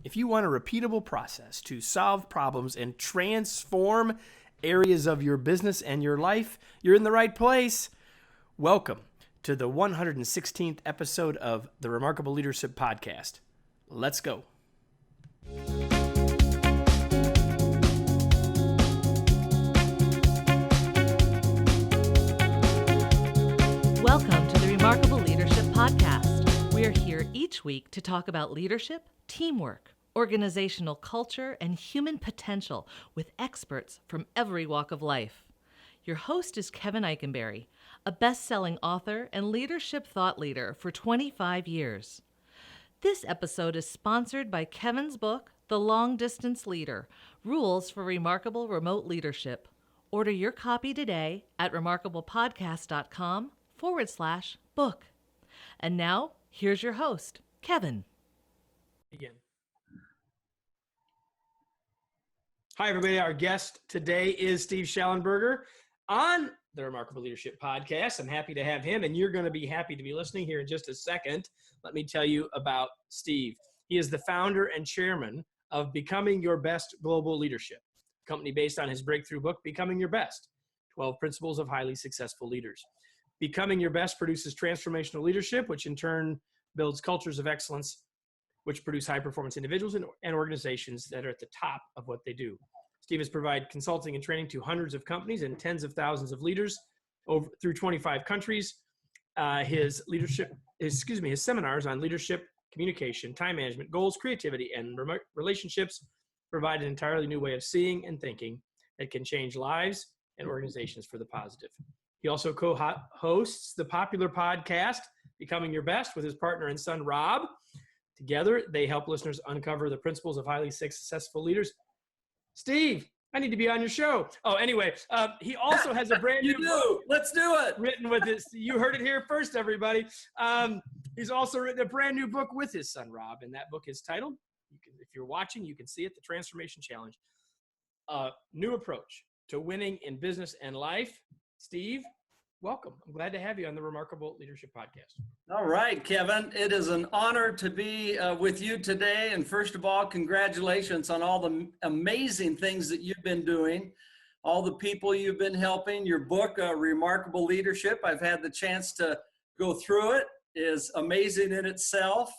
If you want a repeatable process to solve problems and transform areas of your business and your life, you're in the right place. Welcome to the 116th episode of the Remarkable Leadership Podcast. Let's go. Welcome to the Remarkable Leadership Podcast. We are here each week to talk about leadership, teamwork, organizational culture, and human potential with experts from every walk of life. Your host is Kevin Eikenberry, a best-selling author and leadership thought leader for 25 years. This episode is sponsored by Kevin's book, The Long Distance Leader: Rules for Remarkable Remote Leadership. Order your copy today at remarkablepodcast.com/book. And now, here's your host, Kevin. Begin. Hi, everybody. Our guest today is Steve Shallenberger on the Remarkable Leadership Podcast. I'm happy to have him, and you're going to be happy to be listening here in just a second. Let me tell you about Steve. He is the founder and chairman of Becoming Your Best Global Leadership, a company based on his breakthrough book, Becoming Your Best, 12 Principles of Highly Successful Leaders. Becoming Your Best produces transformational leadership, which in turn builds cultures of excellence, which produce high-performance individuals and organizations that are at the top of what they do. Steve has provided consulting and training to hundreds of companies and tens of thousands of leaders through 25 countries. His seminars on leadership, communication, time management, goals, creativity, and relationships provide an entirely new way of seeing and thinking that can change lives and organizations for the positive. He also co-hosts the popular podcast, Becoming Your Best, with his partner and son, Rob. Together, they help listeners uncover the principles of highly successful leaders. Steve, I need to be on your show. Oh, anyway, he also has a brand new book. Let's do it. Written with his, you heard it here first, everybody. He's also written a brand new book with his son, Rob, and that book is titled, if you're watching, you can see it, The Transformation Challenge, New Approach to Winning in Business and Life. Steve, welcome. I'm glad to have you on the Remarkable Leadership Podcast. All right, Kevin. It is an honor to be with you today. And first of all, congratulations on all the amazing things that you've been doing, all the people you've been helping. Your book, Remarkable Leadership, I've had the chance to go through it, is amazing in itself.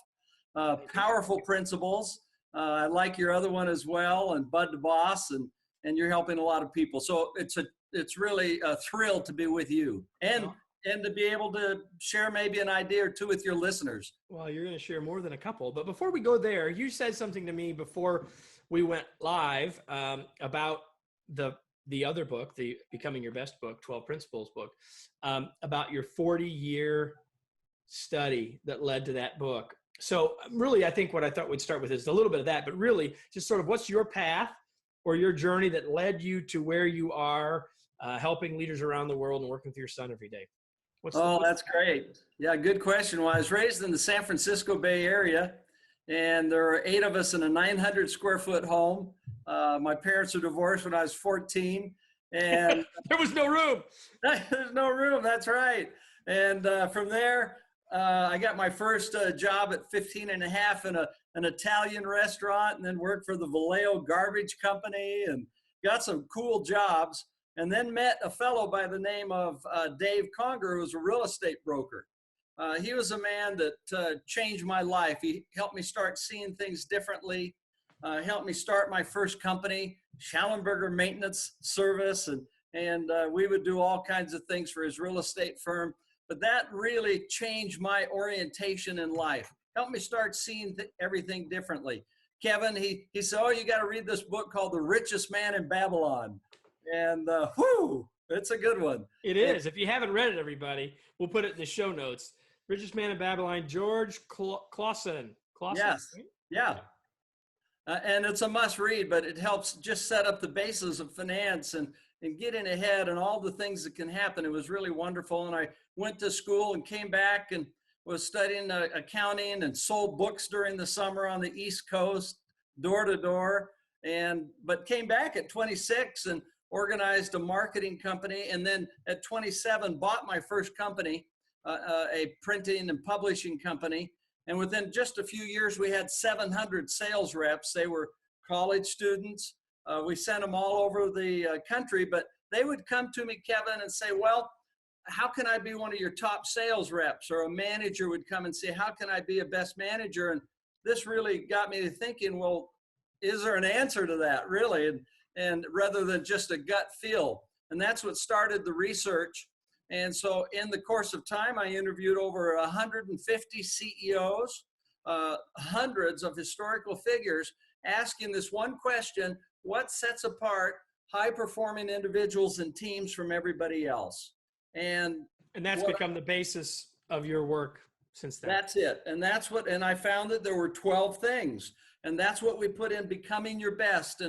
Powerful principles. I like your other one as well, and Bud the Boss, and you're helping a lot of people. So it's really a thrill to be with you and to be able to share maybe an idea or two with your listeners. Well, you're going to share more than a couple. But before we go there, you said something to me before we went live about the other book, the Becoming Your Best book, 12 Principles book, about your 40-year study that led to that book. So really, I think what I thought we'd start with is a little bit of that, but really just sort of what's your path or your journey that led you to where you are, helping leaders around the world and working with your son every day? That's great. Yeah, good question. Well, I was raised in the San Francisco Bay Area, and there are 8 of us in a 900 square foot home. My parents were divorced when I was 14, and there was no room. There's no room. That's right. And from there, I got my first job at 15 and a half in an Italian restaurant, and then worked for the Vallejo Garbage Company and got some cool jobs. And then met a fellow by the name of Dave Conger, who was a real estate broker. He was a man that changed my life. He helped me start seeing things differently, helped me start my first company, Shallenberger Maintenance Service, and we would do all kinds of things for his real estate firm. But that really changed my orientation in life, helped me start seeing everything differently. Kevin, he said, oh, you got to read this book called The Richest Man in Babylon. And it's a good one. It is. If you haven't read it, everybody, we'll put it in the show notes. Richest Man in Babylon, George Clausen. Yes. Right? Yeah. And it's a must read, but it helps just set up the basis of finance and getting ahead and all the things that can happen. It was really wonderful. And I went to school and came back and was studying accounting and sold books during the summer on the East Coast, door to door, but came back at 26 and organized a marketing company. And then at 27, bought my first company, a printing and publishing company. And within just a few years, we had 700 sales reps. They were college students. We sent them all over the country, but they would come to me, Kevin, and say, well, how can I be one of your top sales reps? Or a manager would come and say, how can I be a best manager? And this really got me to thinking, well, is there an answer to that, really? And rather than just a gut feel. And that's what started the research. And so in the course of time, I interviewed over 150 CEOs, hundreds of historical figures, asking this one question: what sets apart high-performing individuals and teams from everybody else? And that's become the basis of your work since then. That's it. And and I found that there were 12 things. And that's what we put in Becoming Your Best.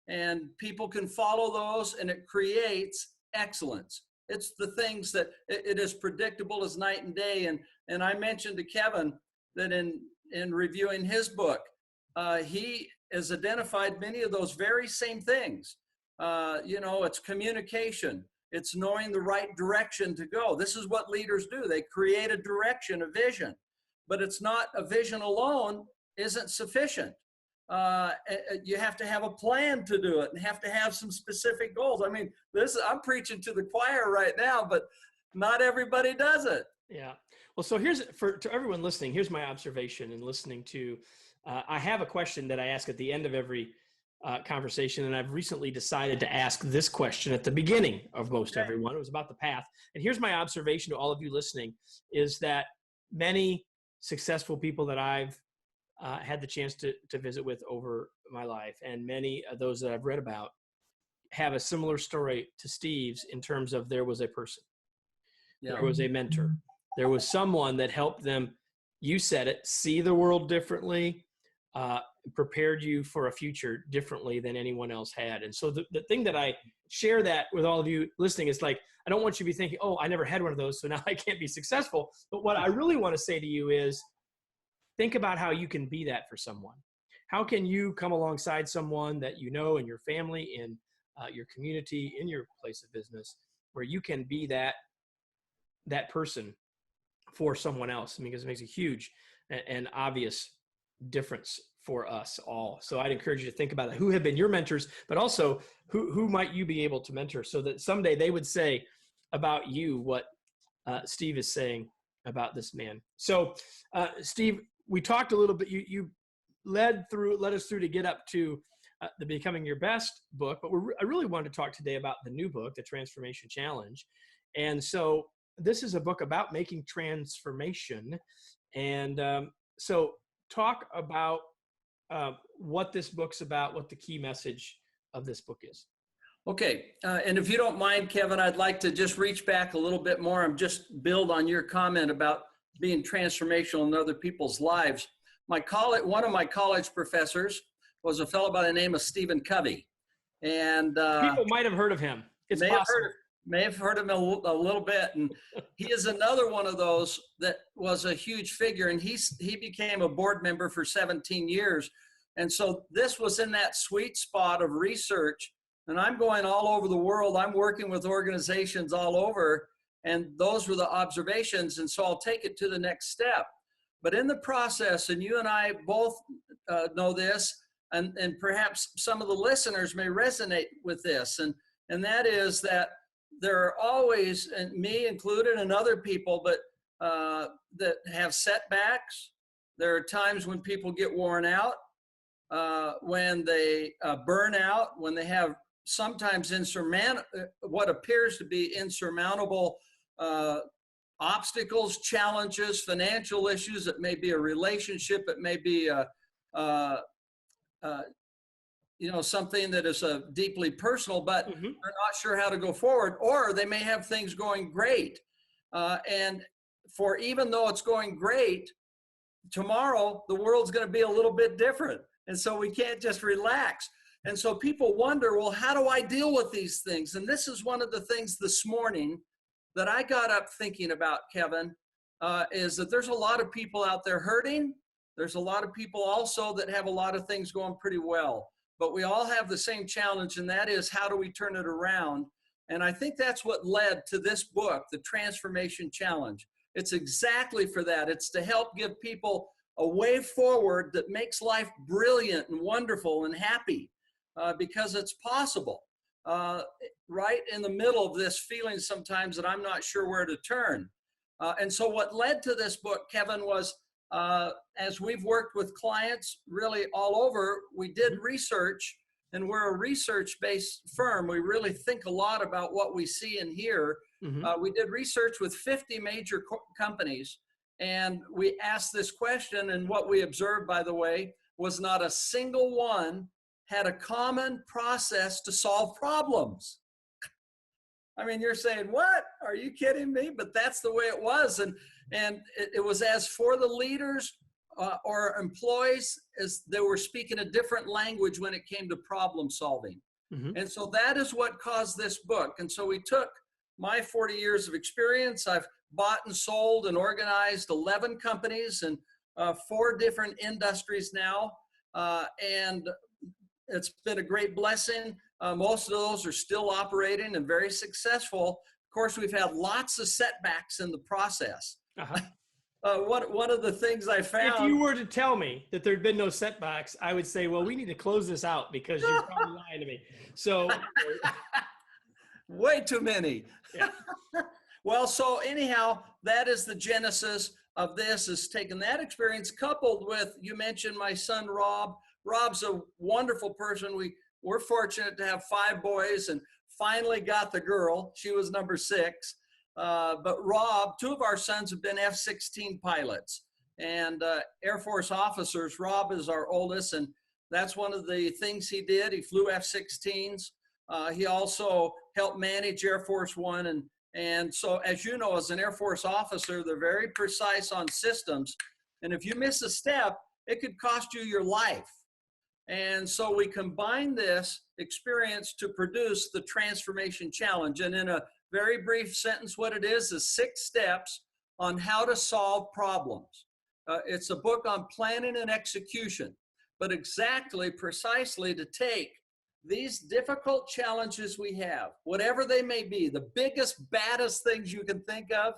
And people can follow those, and it creates excellence. It's the things that it is predictable as night and day. And I mentioned to Kevin that in reviewing his book, he has identified many of those very same things. It's communication. It's knowing the right direction to go. This is what leaders do. They create a direction, a vision, but it's not a vision alone isn't sufficient. You have to have a plan to do it and have to have some specific goals. I mean, I'm preaching to the choir right now, but not everybody does it. Yeah. Well, so to everyone listening, here's my observation in listening to, I have a question that I ask at the end of every conversation, and I've recently decided to ask this question at the beginning of most everyone. It was about the path. And here's my observation to all of you listening, is that many successful people that I've had the chance to visit with over my life, and many of those that I've read about, have a similar story to Steve's in terms of there was a person, there was a mentor, there was someone that helped them, you said it, see the world differently, prepared you for a future differently than anyone else had. And so the thing that I share that with all of you listening is like, I don't want you to be thinking, oh, I never had one of those, so now I can't be successful. But what I really want to say to you is, think about how you can be that for someone. How can you come alongside someone that you know in your family, in your community, in your place of business, where you can be that person for someone else? I mean, because it makes a huge and obvious difference for us all. So I'd encourage you to think about that. Who have been your mentors, but also who might you be able to mentor so that someday they would say about you what Steve is saying about this man. So Steve, we talked a little bit, you led us through to get up to the Becoming Your Best book, but I really wanted to talk today about the new book, The Transformation Challenge. And so this is a book about making transformation. And so talk about what this book's about, what the key message of this book is. Okay. And if you don't mind, Kevin, I'd like to just reach back a little bit more and just build on your comment about being transformational in other people's lives. One of my college professors was a fellow by the name of Stephen Covey. And people might have heard of him. It's possible. May have heard of him a little bit. And he is another one of those that was a huge figure. And he became a board member for 17 years. And so this was in that sweet spot of research. And I'm going all over the world. I'm working with organizations all over. And those were the observations. And so I'll take it to the next step. But in the process, and you and I both know this, and perhaps some of the listeners may resonate with this, and that is that there are always, and me included and other people, but that have setbacks. There are times when people get worn out, when they burn out, when they have sometimes what appears to be insurmountable obstacles, challenges, financial issues. It may be a relationship. It may be something that is deeply personal, but they're not sure how to go forward, or they may have things going great. And for even though it's going great, tomorrow the world's going to be a little bit different. And so we can't just relax. And so people wonder, well, how do I deal with these things? And this is one of the things this morning that I got up thinking about, Kevin, is that there's a lot of people out there hurting. There's a lot of people also that have a lot of things going pretty well. But we all have the same challenge, and that is, how do we turn it around? And I think that's what led to this book, The Transformation Challenge. It's exactly for that. It's to help give people a way forward that makes life brilliant and wonderful and happy, because it's possible. Right in the middle of this feeling sometimes that I'm not sure where to turn. And so what led to this book, Kevin, was as we've worked with clients really all over, we did research, and we're a research-based firm. We really think a lot about what we see and hear. We did research with 50 major companies, and we asked this question, and what we observed, by the way, was not a single one had a common process to solve problems. I mean, you're saying, what? Are you kidding me? But that's the way it was. And it was as for the leaders or employees, as they were speaking a different language when it came to problem solving. And so that is what caused this book. And so we took my 40 years of experience. I've bought and sold and organized 11 companies in 4 different industries now. And it's been a great blessing. Most of those are still operating and very successful. Of course, we've had lots of setbacks in the process. One of the things I found— if you were to tell me that there'd been no setbacks, I would say, well, we need to close this out because you're probably lying to me. So way too many. Yeah. Well, so anyhow, that is the genesis of this, is taking that experience coupled with, you mentioned my son, Rob. Rob's a wonderful person. We're fortunate to have 5 boys and finally got the girl. She was number 6. But Rob, 2 of our sons have been F-16 pilots and Air Force officers. Rob is our oldest, and that's one of the things he did. He flew F-16s. He also helped manage Air Force One. And so, as you know, as an Air Force officer, they're very precise on systems. And if you miss a step, it could cost you your life. And so we combine this experience to produce the Transformation Challenge. And in a very brief sentence, what it is 6 steps on how to solve problems. It's a book on planning and execution, but precisely to take these difficult challenges we have, whatever they may be, the biggest, baddest things you can think of,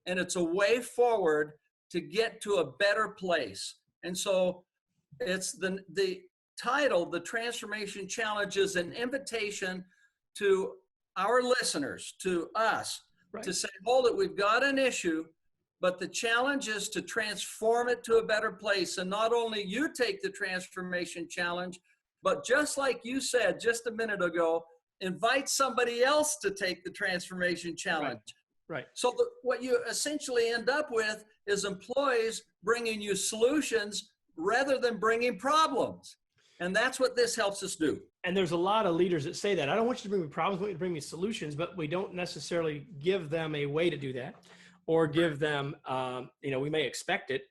and it's a way forward to get to a better place. And so it's the title, The Transformation Challenge, is an invitation to our listeners, to us, to say, hold it, we've got an issue, but the challenge is to transform it to a better place. And not only you take the Transformation Challenge, but just like you said just a minute ago, invite somebody else to take the Transformation Challenge. Right. So what you essentially end up with is employees bringing you solutions rather than bringing problems. And that's what this helps us do. And there's a lot of leaders that say that. I don't want you to bring me problems, I want you to bring me solutions, but we don't necessarily give them a way to do that, or give them, we may expect it,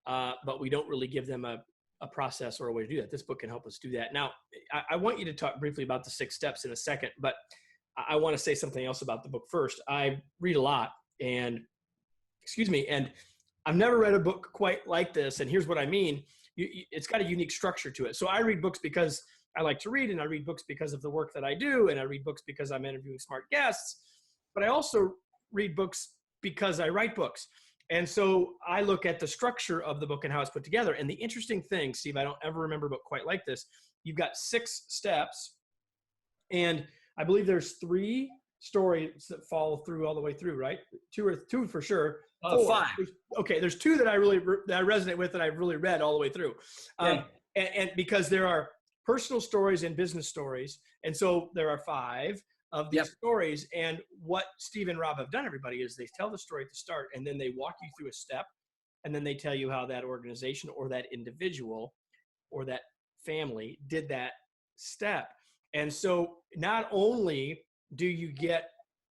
but we don't really give them a process or a way to do that. This book can help us do that. Now, I want you to talk briefly about the 6 steps in a second, but I want to say something else about the book first. I read a lot, and I've never read a book quite like this. And here's what I mean. It's got a unique structure to it. So I read books because I like to read, and I read books because of the work that I do, and I read books because I'm interviewing smart guests, but I also read books because I write books. And so I look at the structure of the book and how it's put together. And the interesting thing, Steve, I don't ever remember a book quite like this. You've got 6 steps, and I believe there's 3 stories that follow through all the way through, right? 2 for sure. 5. There's 2 that I resonate with, that I've really read all the way through. And because there are personal stories and business stories. And so there are 5 of these stories. And what Steve and Rob have done, everybody, is they tell the story at the start, and then they walk you through a step, and then they tell you how that organization or that individual or that family did that step. And so not only do you get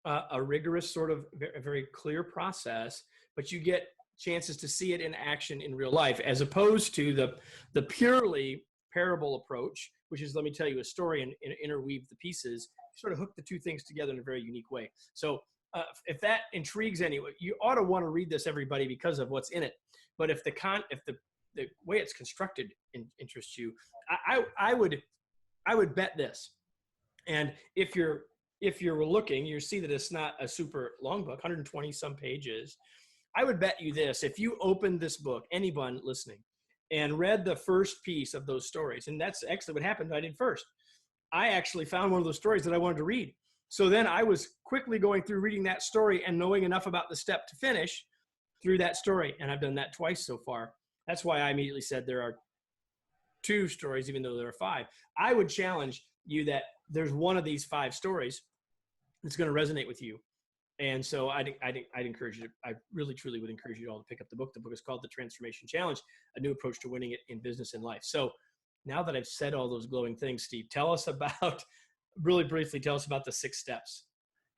a rigorous sort of a very clear process, but you get chances to see it in action in real life, as opposed to the purely parable approach, which is, let me tell you a story and interweave the pieces, sort of hook the 2 things together in a very unique way. So if that intrigues anyone, you ought to want to read this, everybody, because of what's in it. But if the way it's constructed interests you, I would bet this. And if you're looking, you see that it's not a super long book, 120 some pages. I would bet you this: if you open this book, anyone listening, and read the first piece of those stories. And that's actually what happened. I did first. I actually found one of those stories that I wanted to read. So then I was quickly going through reading that story and knowing enough about the step to finish through that story. And I've done that twice so far. That's why I immediately said there are 2 stories, even though there are 5. I would challenge you that there's one of these 5 stories that's going to resonate with you. And so I'd encourage you, I really, truly would encourage you all to pick up the book. The book is called The Transformation Challenge, A New Approach to Winning It in Business and Life. So now that I've said all those glowing things, Steve, really briefly, tell us about the 6 steps.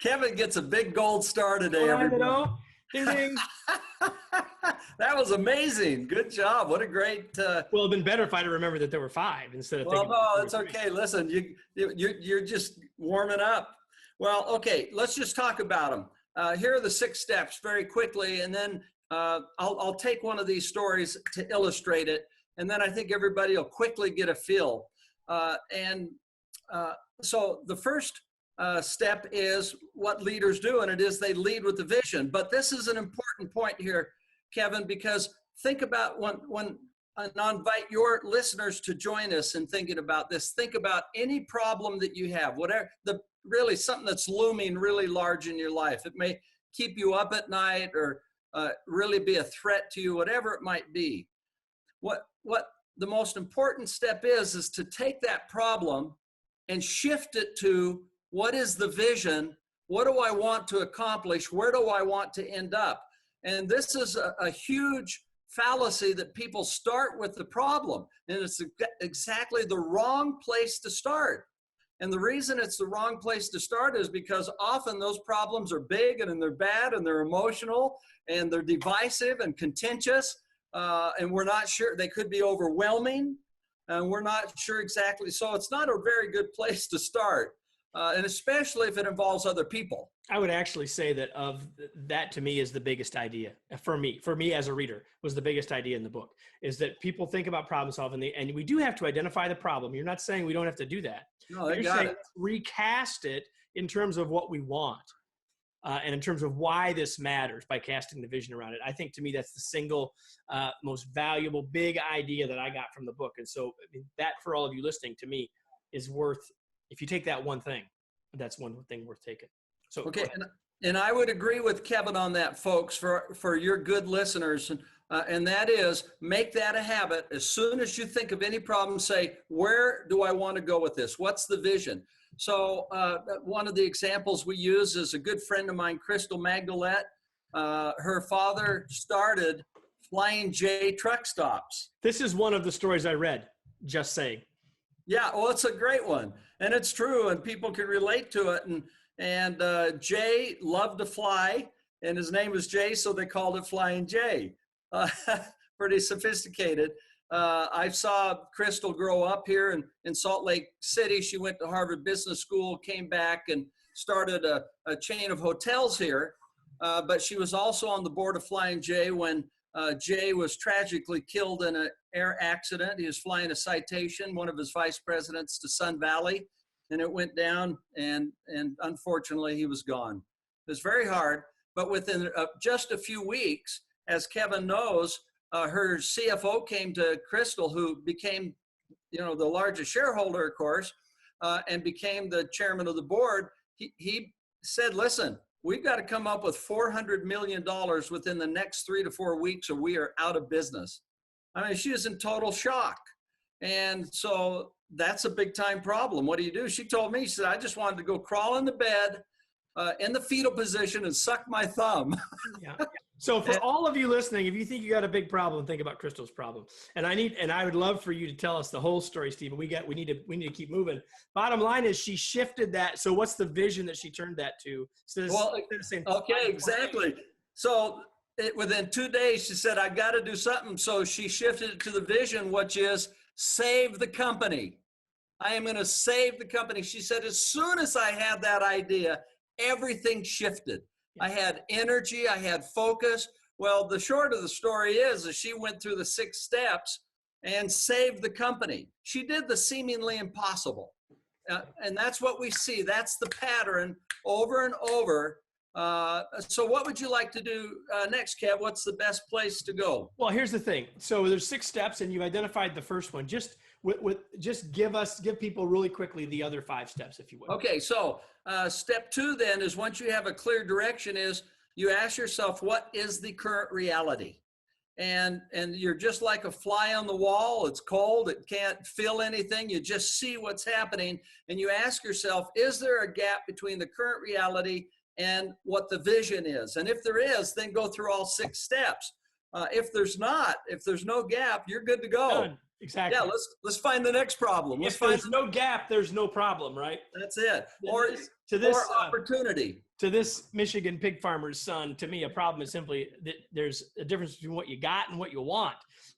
Kevin gets a big gold star today, everybody. Ding, ding. That was amazing. Good job. What a great. Well, it'd been better if I'd remembered that there were 5 instead of. Well, no, it's okay. Listen, you're just warming up. Well, okay, let's just talk about them. Here are the 6 steps very quickly, and then I'll take one of these stories to illustrate it, and then I think everybody will quickly get a feel. So the first step is what leaders do, and it is they lead with the vision. But this is an important point here, Kevin, because think about when I'll invite your listeners to join us in thinking about this. Think about any problem that you have, whatever really something that's looming really large in your life. It may keep you up at night or really be a threat to you, whatever it might be. What the most important step is to take that problem and shift it to what is the vision? What do I want to accomplish? Where do I want to end up? And this is a huge fallacy that people start with the problem, and it's exactly the wrong place to start. And the reason it's the wrong place to start is because often those problems are big and they're bad and they're emotional and they're divisive and contentious, and we're not sure. They could be overwhelming, and we're not sure exactly. So it's not a very good place to start, and especially if it involves other people. I would actually say that to me is the biggest idea for me as a reader was the biggest idea in the book, is that people think about problem solving, and we do have to identify the problem. You're not saying we don't have to do that. No, they You're got saying it. recast it in terms of what we want, and in terms of why this matters by casting the vision around it. I think to me that's the single most valuable big idea that I got from the book. And so that, for all of you listening, to me is worth, if you take that one thing, that's one thing worth taking. So okay, and I would agree with Kevin on that, folks, for your good listeners, and that is, make that a habit. As soon as you think of any problem, say, where do I want to go with this? What's the vision? So one of the examples we use is a good friend of mine, Crystal Magdalette. Her father started Flying J truck stops. This is one of the stories I read, just saying. Yeah, well, it's a great one, and it's true, and people can relate to it. And Jay loved to fly, and his name was Jay, so they called it Flying Jay. Pretty sophisticated. I saw Crystal grow up here in Salt Lake City. She went to Harvard Business School, came back, and started a chain of hotels here. But she was also on the board of Flying J when Jay was tragically killed in an air accident. He was flying a Citation, one of his vice presidents, to Sun Valley. And it went down, and unfortunately, he was gone. It was very hard, but within just a few weeks, as Kevin knows, her CFO came to Crystal, who became, the largest shareholder, of course, and became the chairman of the board. He said, listen, we've got to come up with $400 million within the next 3 to 4 weeks, or we are out of business. I mean, she was in total shock. And so that's a big time problem. What do you do? She told me, she said, I just wanted to go crawl in the bed in the fetal position and suck my thumb. Yeah. So for all of you listening, if you think you got a big problem, think about Crystal's problem. And I would love for you to tell us the whole story, Steve, but we need to keep moving. Bottom line is she shifted that. So what's the vision that she turned that to? Okay, exactly. So within 2 days, she said, I got to do something. So she shifted it to the vision, which is save the company. I am going to save the company. She said, as soon as I had that idea, everything shifted. I had energy. I had focus. Well, the short of the story is she went through the 6 steps and saved the company. She did the seemingly impossible. And that's what we see. That's the pattern over and over. So what would you like to do next, Kev? What's the best place to go? Well, here's the thing. So there's 6 steps, and you've identified the first one. Just give people really quickly the other 5 steps, if you would. Okay, so step 2 then is, once you have a clear direction, is you ask yourself, what is the current reality? And you're just like a fly on the wall. It's cold. It can't feel anything. You just see what's happening. And you ask yourself, is there a gap between the current reality and what the vision is? And if there is, then go through all 6 steps. If there's no gap, you're good to go. Done. Exactly. Yeah, let's find the next problem. If there's no gap, there's no problem, right? That's it. Or opportunity. To this Michigan pig farmer's son, to me, a problem is simply that there's a difference between what you got and what you want.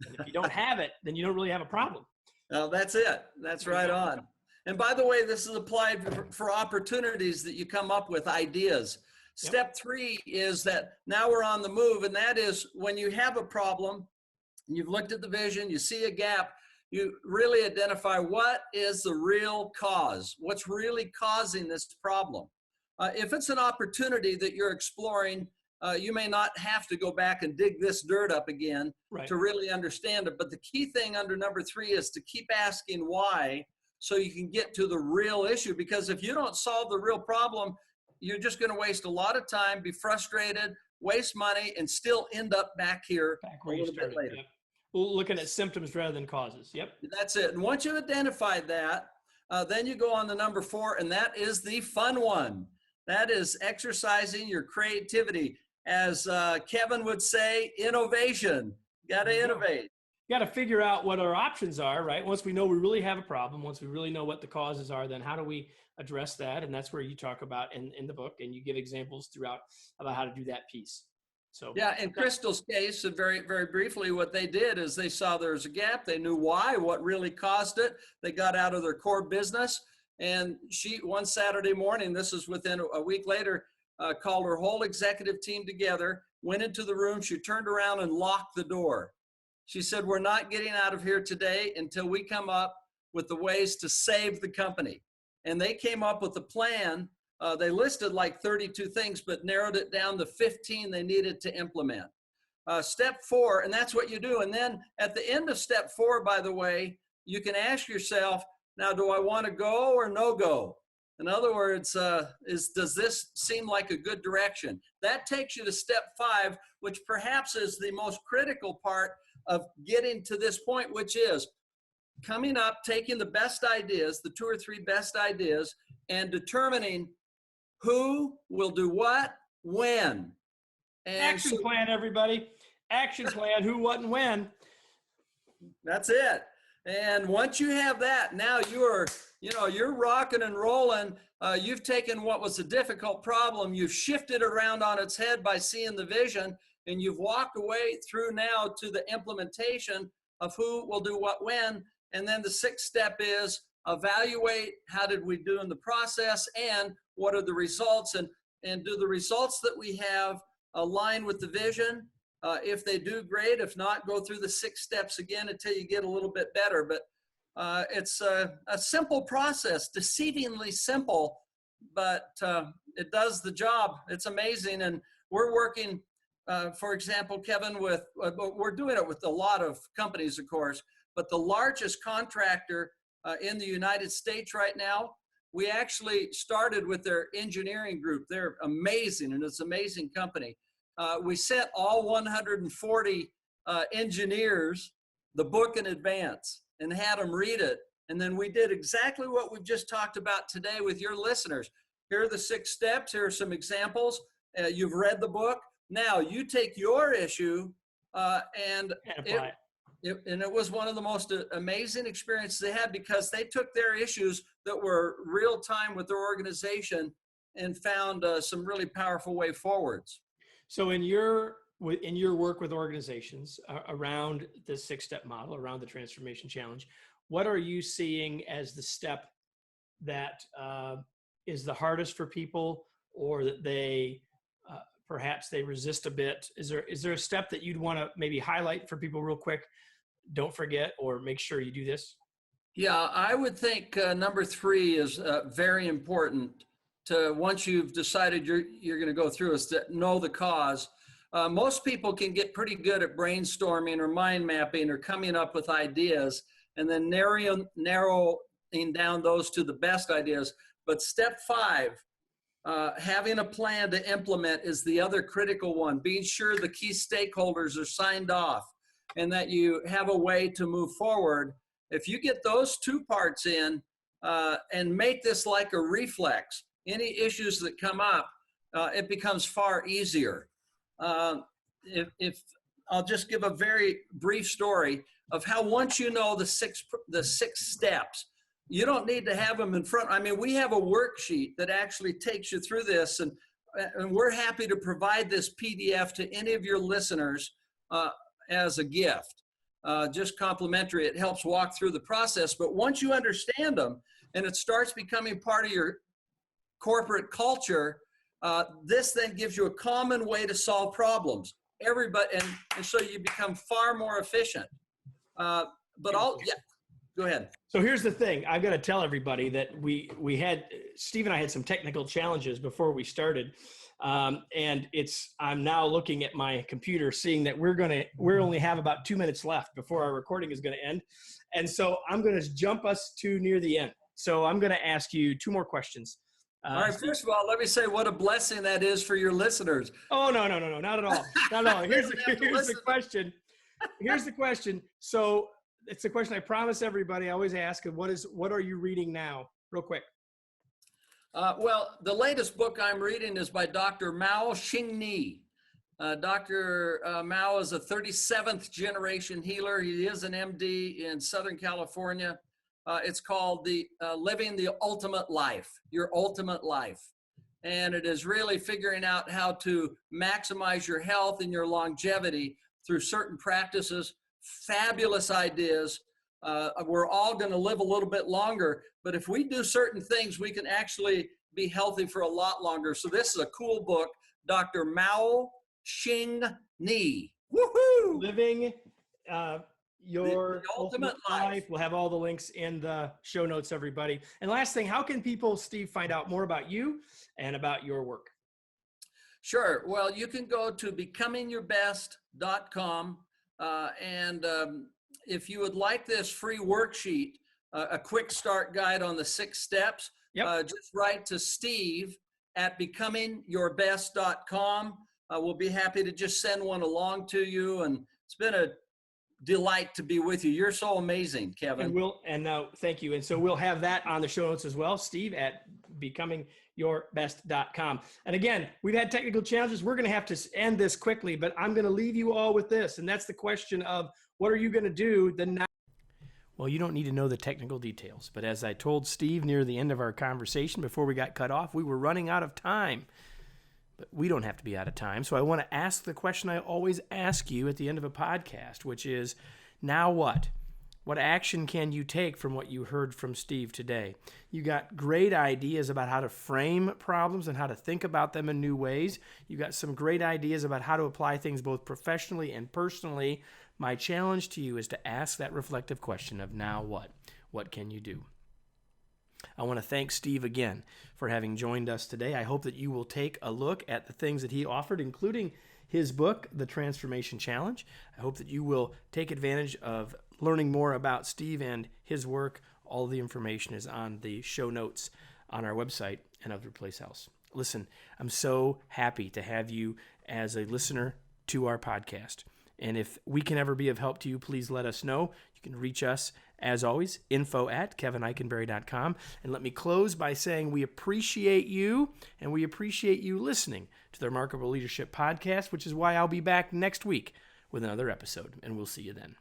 And if you don't have it, then you don't really have a problem. Well, that's it. That's right on. And by the way, this is applied for opportunities that you come up with, ideas. Yep. Step 3 is that now we're on the move, and that is when you have a problem, you've looked at the vision, you see a gap, you really identify what is the real cause, what's really causing this problem. If it's an opportunity that you're exploring, you may not have to go back and dig this dirt up again to really understand it. But the key thing under number 3 is to keep asking why, so you can get to the real issue. Because if you don't solve the real problem, you're just going to waste a lot of time, be frustrated, waste money, and still end up back here a little bit later. Yep. Looking at symptoms rather than causes. Yep. That's it. And once you've identified that, then you go on to number 4, and that is the fun one. That is exercising your creativity. As Kevin would say, innovation. You got to innovate. You got to figure out what our options are, right? Once we know we really have a problem, once we really know what the causes are, then how do we address that? And that's where you talk about in the book, and you give examples throughout about how to do that piece. So yeah, in Crystal's case, very, very briefly, what they did is they saw there was a gap. They knew why, what really caused it. They got out of their core business. And she, one Saturday morning, this is within a week later, called her whole executive team together, went into the room. She turned around and locked the door. She said, we're not getting out of here today until we come up with the ways to save the company. And they came up with a plan. They listed like 32 things, but narrowed it down to 15 they needed to implement. Step 4, and that's what you do. And then at the end of step 4, by the way, you can ask yourself, now, do I want to go or no go? In other words, does this seem like a good direction? That takes you to step 5, which perhaps is the most critical part of getting to this point, which is coming up, taking the best ideas, the 2 or 3 best ideas, and determining who will do what, when. And action plan, everybody. Action plan, who, what, and when. That's it. And once you have that, now you're rocking and rolling. You've taken what was a difficult problem, you've shifted around on its head by seeing the vision, and you've walked away through now to the implementation of who will do what when. And then the 6th step is evaluate how did we do in the process and what are the results, and do the results that we have align with the vision. If they do, great. If not, go through the 6 steps again until you get a little bit better. But it's a simple process, deceivingly simple, but it does the job. It's amazing. And we're working, for example, Kevin, we're doing it with a lot of companies, of course, but the largest contractor in the United States right now, we actually started with their engineering group. They're amazing, and it's an amazing company. We sent all 140 engineers the book in advance and had them read it. And then we did exactly what we've just talked about today with your listeners. Here are the 6 steps. Here are some examples. You've read the book. Now you take your issue and apply it. And it was one of the most amazing experiences they had, because they took their issues that were real time with their organization and found some really powerful way forwards. So in your work with organizations around the 6-step model, around the transformation challenge, what are you seeing as the step that is the hardest for people, or that they perhaps they resist a bit? Is there a step that you'd want to maybe highlight for people real quick? Don't forget, or make sure you do this. Yeah, I would think number 3 is very important. once you've decided you're going to go through is to know the cause. Most people can get pretty good at brainstorming or mind mapping or coming up with ideas and then narrowing down those to the best ideas. But step 5, having a plan to implement, is the other critical one. Being sure the key stakeholders are signed off and that you have a way to move forward. If you get those 2 parts in and make this like a reflex, any issues that come up, it becomes far easier. If I'll just give a very brief story of how, once you know the six steps, you don't need to have them in front. I mean, we have a worksheet that actually takes you through this, and we're happy to provide this PDF to any of your listeners as a gift, just complimentary. It helps walk through the process. But once you understand them and it starts becoming part of your corporate culture, this then gives you a common way to solve problems. Everybody, and so you become far more efficient. Yeah, go ahead. So here's the thing. I've got to tell everybody that we had, Steve and I had some technical challenges before we started. And I'm now looking at my computer, seeing that we're only have about 2 minutes left before our recording is going to end. And so I'm going to jump us to near the end. So I'm going to ask you 2 more questions. All right, first of all, let me say what a blessing that is for your listeners. Oh, no, not at all. Not at all. Here's the question. Here's the question. So it's a question I promise everybody. I always ask, what are you reading now? Real quick. Well, the latest book I'm reading is by Dr. Mao Xing. Dr. Mao is a 37th generation healer. He is an MD in Southern California. It's called Living the Ultimate Life, Your Ultimate Life. And it is really figuring out how to maximize your health and your longevity through certain practices, fabulous ideas. We're all going to live a little bit longer, but if we do certain things, we can actually be healthy for a lot longer. So this is a cool book, Dr. Mao Xing. Woohoo! Living Your Ultimate Life. We'll have all the links in the show notes, everybody. And last thing, how can people, Steve, find out more about you and about your work? Sure. Well, you can go to becomingyourbest.com. If you would like this free worksheet, a quick start guide on the 6 steps, just write to Steve at becomingyourbest.com. We'll be happy to just send one along to you. And it's been a delight to be with you. You're so amazing, Kevin. Thank you. And so we'll have that on the show notes as well, Steve at becomingyourbest.com. And again, we've had technical challenges. We're going to have to end this quickly, but I'm going to leave you all with this. And that's the question of, what are you going to do the night? Well, you don't need to know the technical details, but as I told Steve near the end of our conversation before we got cut off, we were running out of time. But we don't have to be out of time. So I want to ask the question I always ask you at the end of a podcast, which is, now what? What action can you take from what you heard from Steve today? You got great ideas about how to frame problems and how to think about them in new ways. You got some great ideas about how to apply things both professionally and personally. My challenge to you is to ask that reflective question of, now what? What can you do? I want to thank Steve again for having joined us today. I hope that you will take a look at the things that he offered, including his book, The Transformation Challenge. I hope that you will take advantage of learning more about Steve and his work. All the information is on the show notes on our website and other place else. Listen, I'm so happy to have you as a listener to our podcast. And if we can ever be of help to you, please let us know. You can reach us, as always, info@kevineikenberry.com. And let me close by saying we appreciate you, and we appreciate you listening to the Remarkable Leadership Podcast, which is why I'll be back next week with another episode, and we'll see you then.